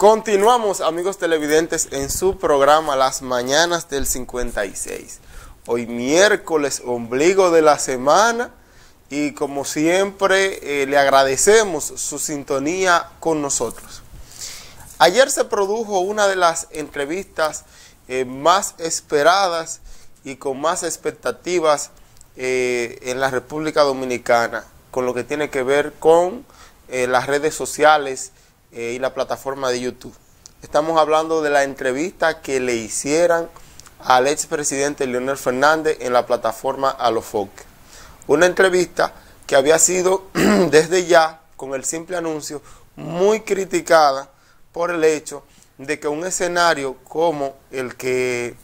Continuamos, amigos televidentes, en su programa Las Mañanas del 56. Hoy miércoles, ombligo de la semana, y como siempre le agradecemos su sintonía con nosotros. Ayer se produjo una de las entrevistas más esperadas y con más expectativas en la República Dominicana, con lo que tiene que ver con las redes sociales y la plataforma de YouTube. Estamos hablando de la entrevista que le hicieran al expresidente Leonel Fernández en la plataforma Alofoque. Una entrevista que había sido desde ya, con el simple anuncio, muy criticada por el hecho de que un escenario como el que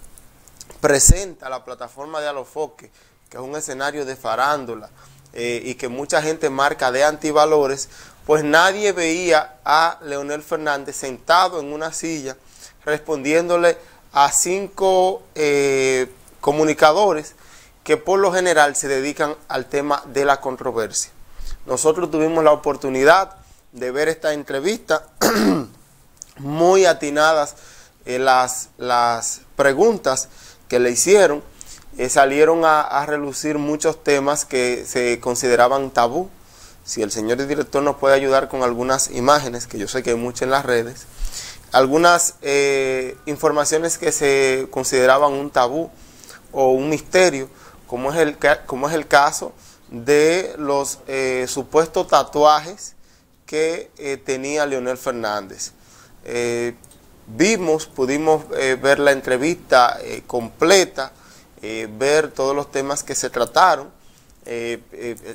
presenta la plataforma de Alofoque, que es un escenario de farándula y que mucha gente marca de antivalores, pues nadie veía a Leonel Fernández sentado en una silla respondiéndole a 5 comunicadores que por lo general se dedican al tema de la controversia. Nosotros tuvimos la oportunidad de ver esta entrevista, muy atinadas las preguntas que le hicieron, salieron a relucir muchos temas que se consideraban tabú. Si el señor director nos puede ayudar con algunas imágenes, que yo sé que hay muchas en las redes, algunas informaciones que se consideraban un tabú o un misterio, como es el caso de los supuestos tatuajes que tenía Leonel Fernández. Pudimos ver la entrevista completa, ver todos los temas que se trataron.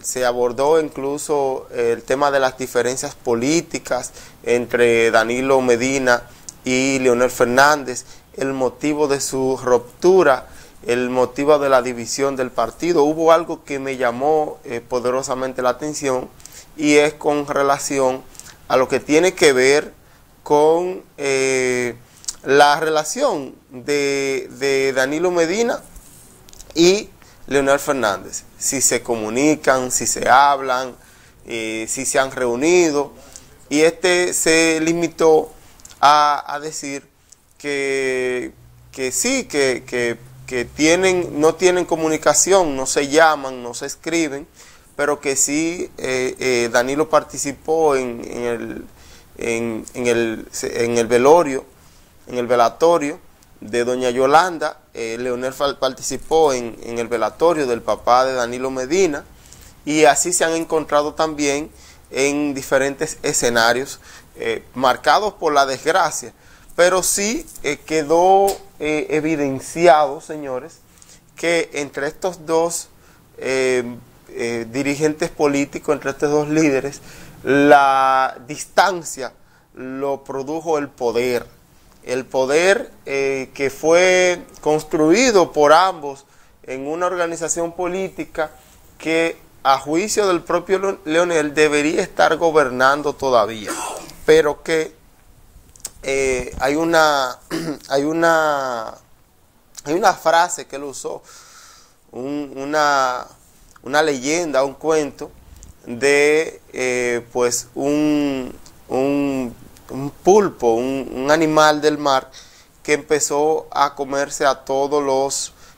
Se abordó incluso el tema de las diferencias políticas entre Danilo Medina y Leonel Fernández, el motivo de su ruptura, el motivo de la división del partido. Hubo algo que me llamó poderosamente la atención, y es con relación a lo que tiene que ver con la relación de Danilo Medina y Leonel Fernández, si se comunican, si se hablan, si se han reunido, y se limitó a decir que sí, que no tienen comunicación, no se llaman, no se escriben, pero que sí Danilo participó en el velatorio de doña Yolanda. Leonel participó en el velatorio del papá de Danilo Medina, y así se han encontrado también en diferentes escenarios marcados por la desgracia, pero sí quedó evidenciado, señores, que entre estos dos dirigentes políticos, entre estos dos líderes, la distancia lo produjo el poder que fue construido por ambos en una organización política que, a juicio del propio Leonel, debería estar gobernando todavía, pero que hay una frase que él usó, una leyenda, un cuento de pues un pulpo, un animal del mar, que empezó a comerse a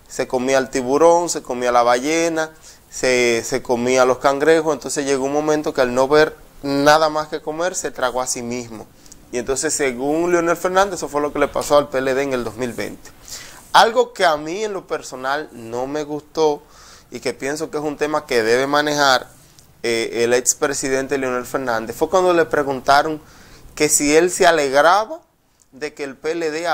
se comía el tiburón, se comía la ballena, se comía los cangrejos. Entonces llegó un momento que, al no ver nada más que comer, se tragó a sí mismo. Y entonces, según Leonel Fernández, eso fue lo que le pasó al PLD en el 2020. Algo que a mí en lo personal no me gustó, y que pienso que es un tema que debe manejar el expresidente Leonel Fernández, fue cuando le preguntaron que si él se alegraba de que el PLD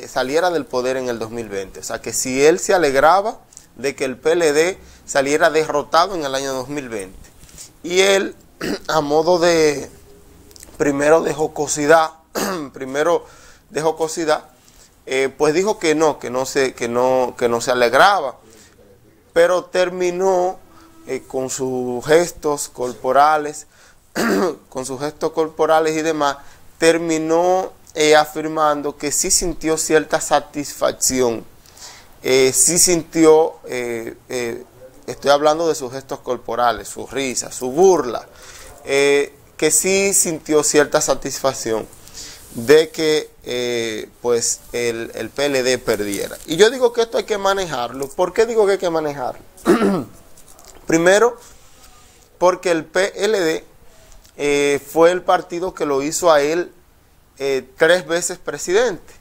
saliera del poder en el 2020. O sea, que si él se alegraba de que el PLD saliera derrotado en el año 2020. Y él, a modo de, primero de jocosidad, pues dijo que no se alegraba, pero terminó con sus gestos corporales, y demás, terminó afirmando que sí sintió cierta satisfacción, sí sintió, estoy hablando de sus gestos corporales, su risa, su burla, que sí sintió cierta satisfacción de que pues el PLD perdiera. Y yo digo que esto hay que manejarlo. ¿Por qué digo que hay que manejarlo? Primero, porque el PLD fue el partido que lo hizo a él 3 veces presidente.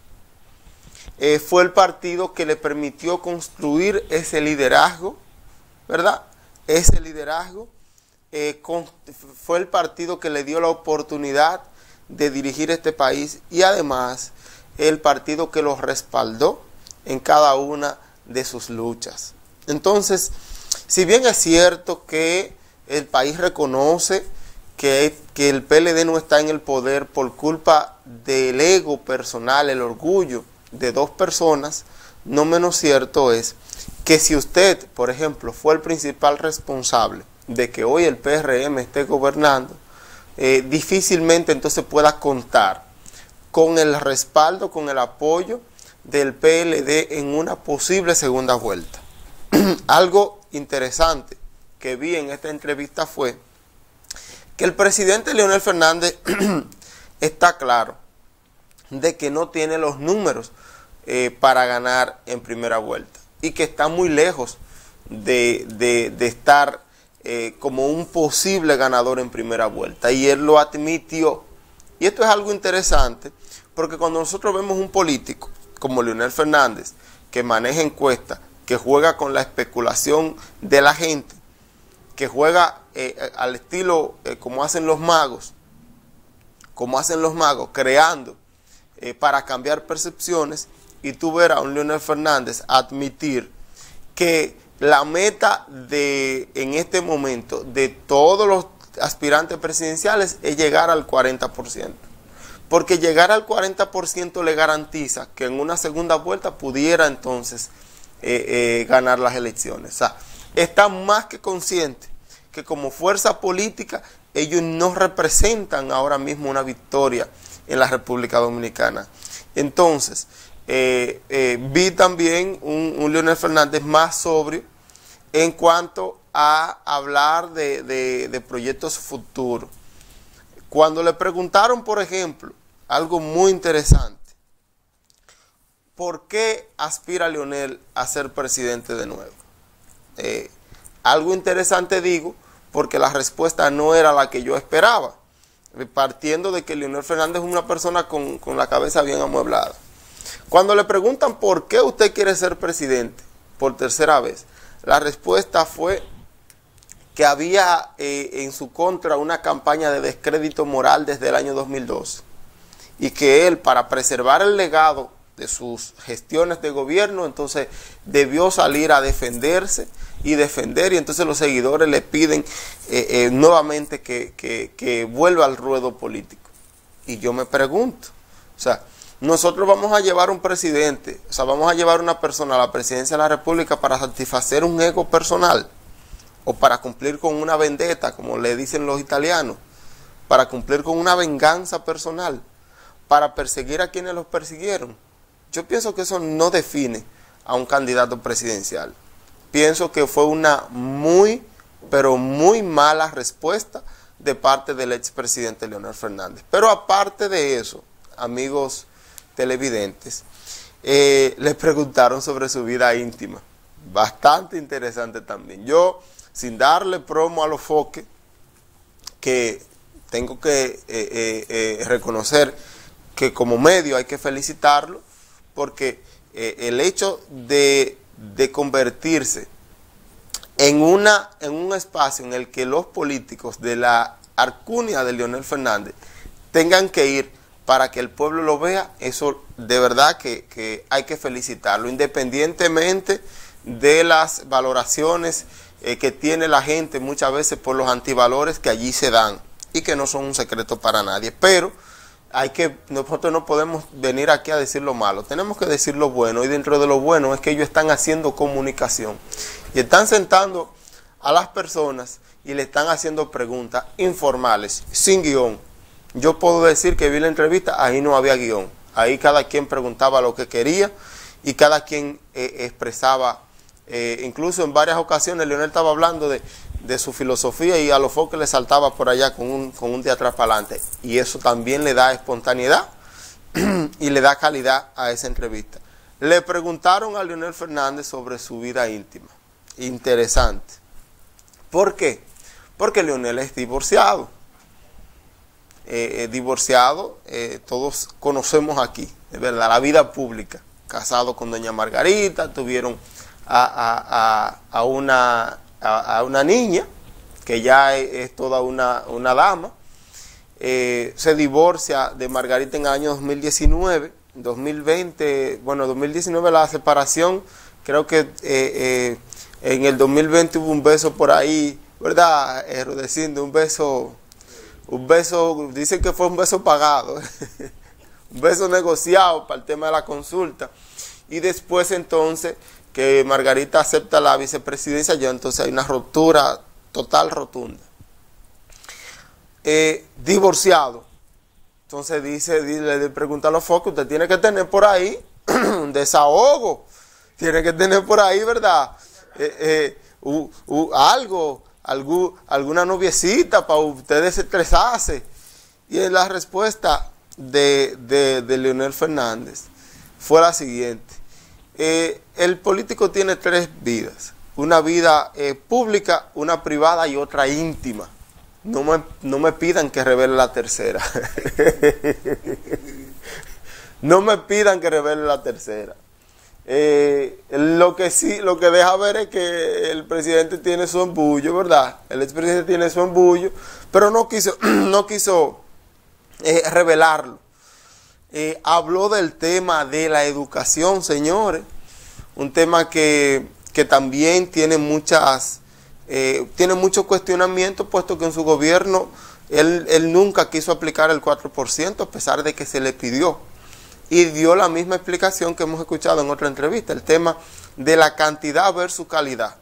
Fue el partido que le permitió construir ese liderazgo, ¿verdad? Ese liderazgo fue el partido que le dio la oportunidad de dirigir este país y además el partido que los respaldó en cada una de sus luchas. Entonces, si bien es cierto que el país reconoce que el PLD no está en el poder por culpa del ego personal, el orgullo de 2 personas, no menos cierto es que si usted, por ejemplo, fue el principal responsable de que hoy el PRM esté gobernando, difícilmente entonces pueda contar con el respaldo, con el apoyo del PLD en una posible segunda vuelta. Algo interesante que vi en esta entrevista fue que el presidente Leonel Fernández está claro de que no tiene los números para ganar en primera vuelta y que está muy lejos de estar como un posible ganador en primera vuelta, y él lo admitió. Y esto es algo interesante porque cuando nosotros vemos un político como Leonel Fernández que maneja encuestas, que juega con la especulación de la gente, que juega al estilo como hacen los magos, creando para cambiar percepciones, y tú verás a un Leonel Fernández admitir que la meta en este momento de todos los aspirantes presidenciales es llegar al 40%. Porque llegar al 40% le garantiza que en una segunda vuelta pudiera entonces ganar las elecciones. O sea, está más que consciente que como fuerza política ellos no representan ahora mismo una victoria en la República Dominicana. Entonces, vi también un Leonel Fernández más sobrio en cuanto a hablar de proyectos futuros. Cuando le preguntaron, por ejemplo, algo muy interesante, ¿por qué aspira Leonel a ser presidente de nuevo? Algo interesante digo, porque la respuesta no era la que yo esperaba, partiendo de que Leonel Fernández es una persona con la cabeza bien amueblada. Cuando le preguntan por qué usted quiere ser presidente por tercera vez, la respuesta fue que había en su contra una campaña de descrédito moral desde el año 2012 y que él, para preservar el legado de sus gestiones de gobierno, entonces debió salir a defenderse y defender, y entonces los seguidores le piden nuevamente que vuelva al ruedo político. Y yo me pregunto, o sea, nosotros vamos a llevar un presidente, o sea, vamos a llevar una persona a la presidencia de la República para satisfacer un ego personal o para cumplir con una vendetta, como le dicen los italianos, para cumplir con una venganza personal, para perseguir a quienes los persiguieron. Yo pienso que eso no define a un candidato presidencial. Pienso que fue una muy, pero muy mala respuesta de parte del expresidente Leonel Fernández. Pero aparte de eso, amigos televidentes, les preguntaron sobre su vida íntima. Bastante interesante también. Yo, sin darle promo a los foques, que tengo que reconocer que como medio hay que felicitarlo, porque el hecho de convertirse en un espacio en el que los políticos de la alcurnia de Leonel Fernández tengan que ir para que el pueblo lo vea, eso de verdad que hay que felicitarlo, independientemente de las valoraciones que tiene la gente muchas veces por los antivalores que allí se dan y que no son un secreto para nadie. Pero nosotros no podemos venir aquí a decir lo malo, tenemos que decir lo bueno, y dentro de lo bueno es que ellos están haciendo comunicación y están sentando a las personas y le están haciendo preguntas informales, sin guión. Yo puedo decir que vi la entrevista, ahí no había guión, ahí cada quien preguntaba lo que quería y cada quien expresaba, incluso en varias ocasiones Leonel estaba hablando de su filosofía y a los foques le saltaba por allá con un de atrás para adelante, y eso también le da espontaneidad y le da calidad a esa entrevista. Le preguntaron a Leonel Fernández sobre su vida íntima. Interesante. ¿Por qué? Porque Leonel es divorciado. Todos conocemos aquí, de verdad, la vida pública. Casado con doña Margarita, tuvieron a una niña, que ya es toda una dama. Se divorcia de Margarita en el año 2019, 2020, bueno, 2019 la separación, creo que en el 2020 hubo un beso por ahí, ¿verdad, Rudecindo? Un beso, dicen que fue un beso pagado, un beso negociado para el tema de la consulta, y después entonces que Margarita acepta la vicepresidencia, ya entonces hay una ruptura total, rotunda. Divorciado. Entonces le pregunta a los focos, usted tiene que tener por ahí un desahogo, tiene que tener por ahí, ¿verdad? Alguna noviecita para ustedes estresarse. Y la respuesta de Leonel Fernández fue la siguiente: el político tiene tres vidas, una vida pública, una privada y otra íntima. No me pidan que revele la tercera. No me pidan que revele la tercera. Lo que deja ver es que el presidente tiene su embullo, ¿verdad? El expresidente tiene su embullo, pero no quiso revelarlo. Habló del tema de la educación, señores. Un tema que también tiene mucho cuestionamiento, puesto que en su gobierno él nunca quiso aplicar el 4%, a pesar de que se le pidió. Y dio la misma explicación que hemos escuchado en otra entrevista, el tema de la cantidad versus calidad.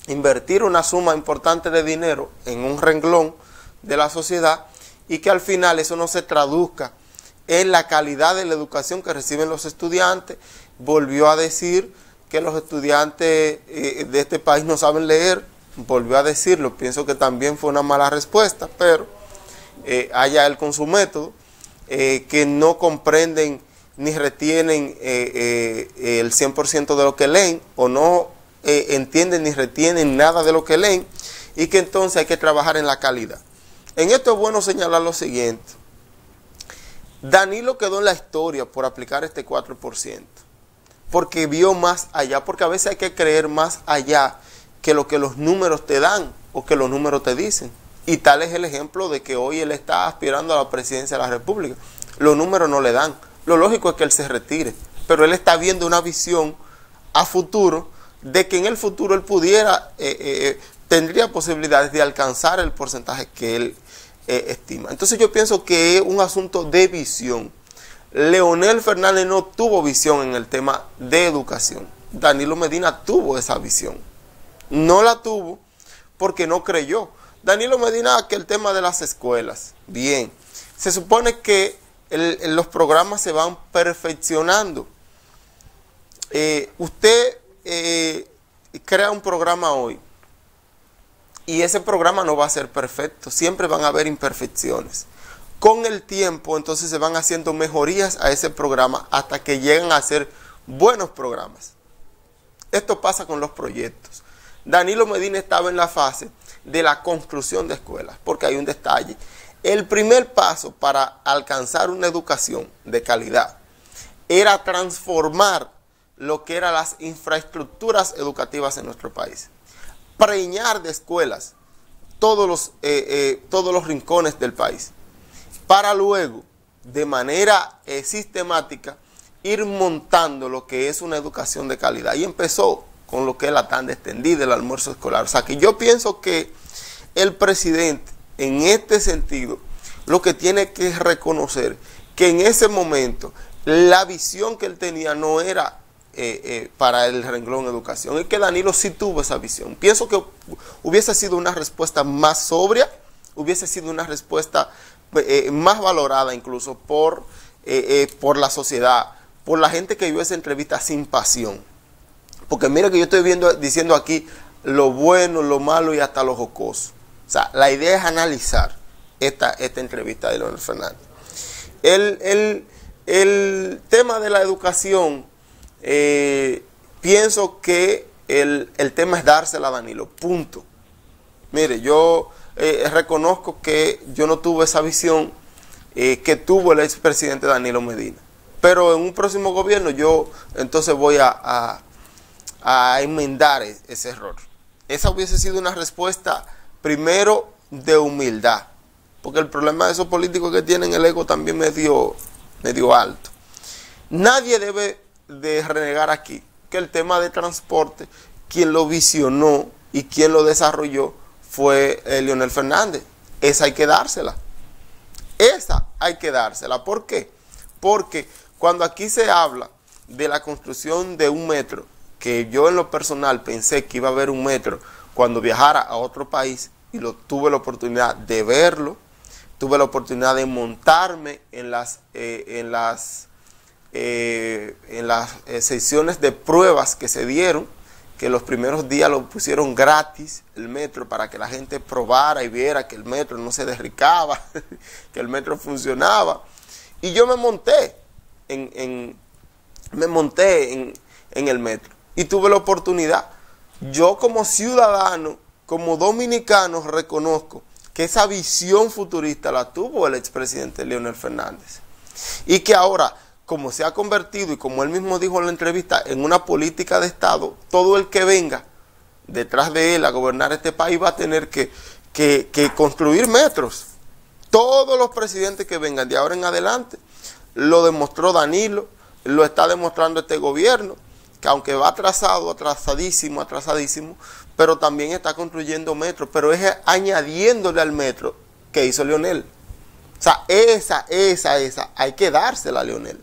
Invertir una suma importante de dinero en un renglón de la sociedad y que al final eso no se traduzca en la calidad de la educación que reciben los estudiantes. Volvió a decir que los estudiantes de este país no saben leer, volvió a decirlo. Pienso que también fue una mala respuesta, pero allá él con su método, que no comprenden ni retienen el 100% de lo que leen, o no entienden ni retienen nada de lo que leen, y que entonces hay que trabajar en la calidad. En esto es bueno señalar lo siguiente: Danilo quedó en la historia por aplicar este 4%. Porque vio más allá, porque a veces hay que creer más allá que lo que los números te dan o que los números te dicen. Y tal es el ejemplo de que hoy él está aspirando a la presidencia de la República. Los números no le dan. Lo lógico es que él se retire, pero él está viendo una visión a futuro de que en el futuro él tendría posibilidades de alcanzar el porcentaje que él estima. Entonces yo pienso que es un asunto de visión. Leonel Fernández no tuvo visión en el tema de educación. Danilo Medina tuvo esa visión. No la tuvo porque no creyó. Danilo Medina, que el tema de las escuelas, bien, se supone que los programas se van perfeccionando. Usted crea un programa hoy y ese programa no va a ser perfecto, siempre van a haber imperfecciones. Con el tiempo, entonces se van haciendo mejorías a ese programa hasta que llegan a ser buenos programas. Esto pasa con los proyectos. Danilo Medina estaba en la fase de la construcción de escuelas, porque hay un detalle. El primer paso para alcanzar una educación de calidad era transformar lo que eran las infraestructuras educativas en nuestro país. Preñar de escuelas todos los rincones del país, para luego, de manera sistemática, ir montando lo que es una educación de calidad. Y empezó con lo que es la tanda extendida, el almuerzo escolar. O sea, que yo pienso que el presidente, en este sentido, lo que tiene que reconocer que en ese momento la visión que él tenía no era para el renglón educación, y que Danilo sí tuvo esa visión. Pienso que hubiese sido una respuesta más sobria, hubiese sido una respuesta más valorada incluso por la sociedad, por la gente que vio esa entrevista sin pasión. Porque mira que yo estoy diciendo aquí lo bueno, lo malo y hasta lo jocoso. O sea, la idea es analizar esta entrevista de Leonel Fernández. Él el tema de la educación, pienso que el tema es dársela a Danilo, punto. Mire, yo reconozco que yo no tuve esa visión que tuvo el expresidente Danilo Medina. Pero en un próximo gobierno yo entonces voy a enmendar ese error. Esa hubiese sido una respuesta primero de humildad, porque el problema de esos políticos que tienen el ego también medio alto. Nadie debe de renegar aquí que el tema de transporte, quien lo visionó y quien lo desarrolló fue Leonel Fernández. Esa hay que dársela. Esa hay que dársela. ¿Por qué? Porque cuando aquí se habla de la construcción de un metro, que yo en lo personal pensé que iba a haber un metro cuando viajara a otro país, y tuve la oportunidad de verlo, tuve la oportunidad de montarme en las sesiones de pruebas que se dieron, que los primeros días lo pusieron gratis, el metro, para que la gente probara y viera que el metro no se derricaba, que el metro funcionaba. Y yo me monté en el metro y tuve la oportunidad. Yo como ciudadano, como dominicano, reconozco que esa visión futurista la tuvo el expresidente Leonel Fernández. Y que ahora, como se ha convertido, y como él mismo dijo en la entrevista, en una política de Estado, todo el que venga detrás de él a gobernar este país va a tener que construir metros. Todos los presidentes que vengan de ahora en adelante, lo demostró Danilo, lo está demostrando este gobierno, que aunque va atrasadísimo, pero también está construyendo metros, pero es añadiéndole al metro que hizo Leonel. O sea, esa, hay que dársela a Leonel.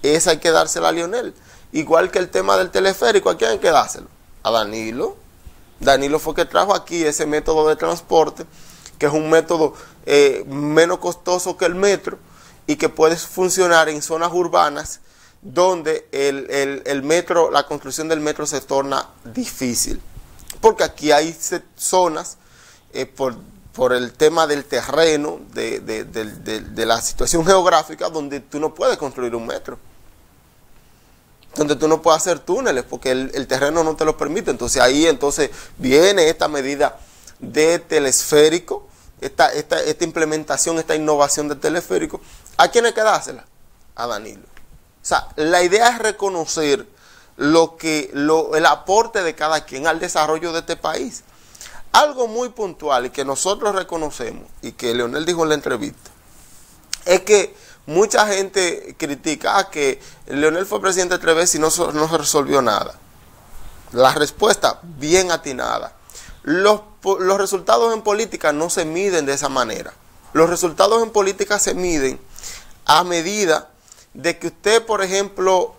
Esa hay que dársela a Leonel. Igual que el tema del teleférico, ¿a quién hay que dárselo? A Danilo. Danilo fue que trajo aquí ese método de transporte, que es un método menos costoso que el metro y que puede funcionar en zonas urbanas donde el metro, la construcción del metro se torna difícil. Porque aquí hay zonas, por el tema del terreno, de la situación geográfica, donde tú no puedes construir un metro. Donde tú no puedes hacer túneles, porque el terreno no te lo permite. Entonces ahí viene esta medida de telesférico, esta implementación, esta innovación de telesférico. ¿A quién hay que dársela? A Danilo. O sea, la idea es reconocer el aporte de cada quien al desarrollo de este país. Algo muy puntual y que nosotros reconocemos, y que Leonel dijo en la entrevista, es que mucha gente critica que Leonel fue presidente 3 veces y no se resolvió nada. La respuesta bien atinada. Los resultados en política no se miden de esa manera. Los resultados en política se miden a medida de que usted, por ejemplo,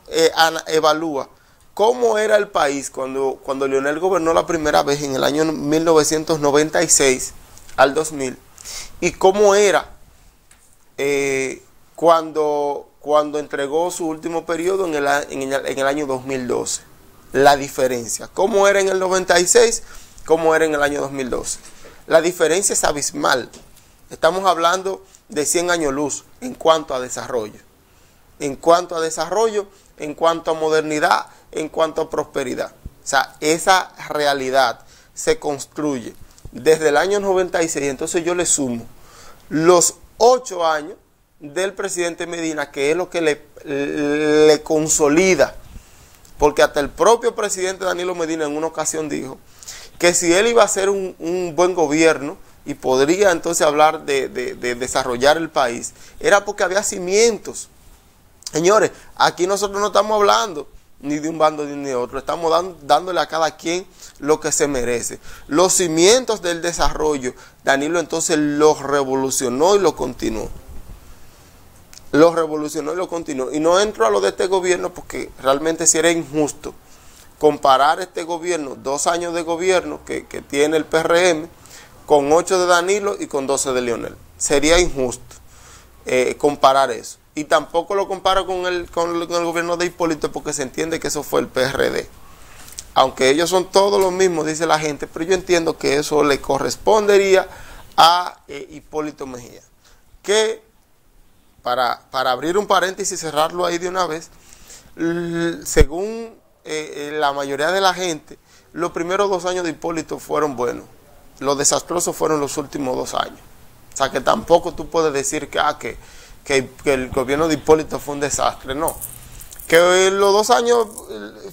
evalúa cómo era el país cuando Leonel gobernó la primera vez en el año 1996 al 2000, y cómo era cuando entregó su último periodo en el año 2012. La diferencia, cómo era en el 96, cómo era en el año 2012. La diferencia es abismal. Estamos hablando de 100 años luz en cuanto a desarrollo. En cuanto a desarrollo, en cuanto a modernidad, en cuanto a prosperidad. O sea, esa realidad se construye desde el año 96. Entonces yo le sumo los 8 años del presidente Medina, que es lo que le consolida. Porque hasta el propio presidente Danilo Medina en una ocasión dijo que si él iba a hacer un buen gobierno y podría entonces hablar de desarrollar el país, era porque había cimientos. Señores, aquí nosotros no estamos hablando ni de un bando ni de otro, estamos dándole a cada quien lo que se merece. Los cimientos del desarrollo, Danilo entonces los revolucionó y lo continuó. Los revolucionó y lo continuó. Y no entro a lo de este gobierno porque realmente sí era injusto comparar este gobierno, 2 años de gobierno que tiene el PRM, con 8 de Danilo y con 12 de Leonel. Sería injusto comparar eso. Y tampoco lo comparo con el gobierno de Hipólito, porque se entiende que eso fue el PRD. Aunque ellos son todos los mismos, dice la gente, pero yo entiendo que eso le correspondería a Hipólito Mejía, que para abrir un paréntesis y cerrarlo ahí de una vez, según la mayoría de la gente, los primeros 2 años de Hipólito fueron buenos. Los desastrosos fueron los últimos 2 años. O sea, que tampoco tú puedes decir que el gobierno de Hipólito fue un desastre. No. Que en los 2 años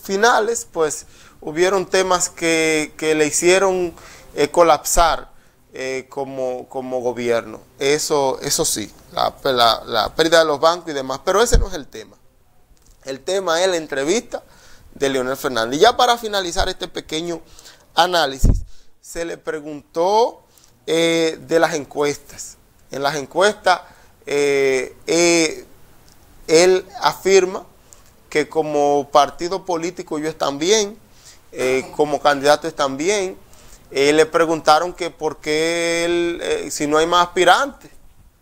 finales, pues, hubieron temas que le hicieron colapsar como gobierno. Eso sí, la pérdida de los bancos y demás. Pero ese no es el tema. El tema es la entrevista de Leonel Fernández. Y ya para finalizar este pequeño análisis, se le preguntó de las encuestas. En las encuestas, él afirma que como partido político ellos están bien, como candidato están bien. Le preguntaron que por qué él, si no hay más aspirantes.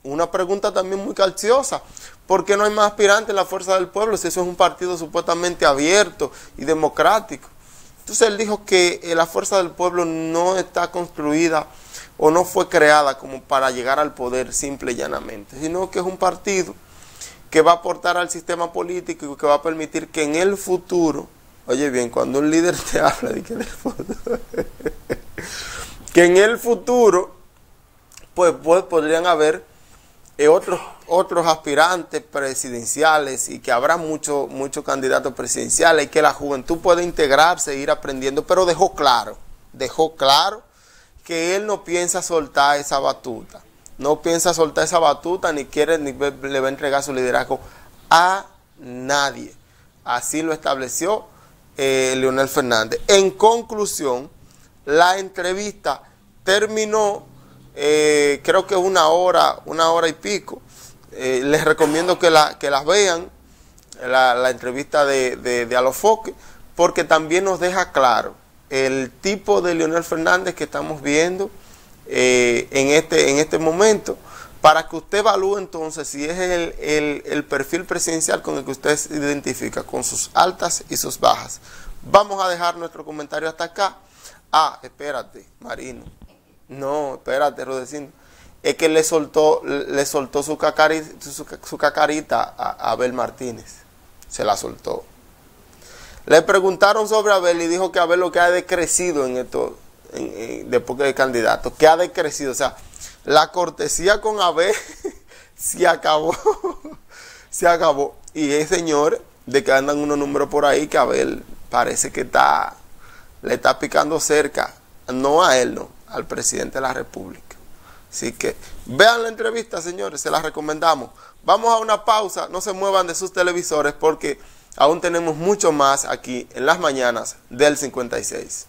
Una pregunta también muy calciosa. ¿Por qué no hay más aspirantes en la Fuerza del Pueblo si eso es un partido supuestamente abierto y democrático? Entonces él dijo que la Fuerza del Pueblo no está construida o no fue creada como para llegar al poder simple y llanamente, sino que es un partido que va a aportar al sistema político y que va a permitir que en el futuro, oye bien, cuando un líder te habla de que en el futuro, que en el futuro pues podrían haber otros aspirantes presidenciales y que habrá muchos candidatos presidenciales y que la juventud puede integrarse e ir aprendiendo, pero dejó claro que él no piensa soltar esa batuta, ni quiere ni le va a entregar su liderazgo a nadie. Así lo estableció Leonel Fernández. En conclusión, la entrevista terminó, creo que 1 hora y pico. Les recomiendo que las vean, la entrevista de Alofoque, porque también nos deja claro el tipo de Leonel Fernández que estamos viendo en este momento, para que usted evalúe entonces si es el perfil presidencial con el que usted se identifica, con sus altas y sus bajas. Vamos a dejar nuestro comentario hasta acá. Espérate, Marino. No, espérate, Rodecindo. Es que le soltó su cacarita a Abel Martínez. Se la soltó. Le preguntaron sobre Abel y dijo que Abel lo que ha decrecido en esto, después de candidato, que ha decrecido. O sea, la cortesía con Abel se acabó. Se acabó. Y es señor de que andan unos números por ahí que Abel parece que le está picando cerca. No a él, no, al presidente de la República. Así que vean la entrevista, señores, se la recomendamos. Vamos a una pausa, no se muevan de sus televisores porque aún tenemos mucho más aquí en las mañanas del 56.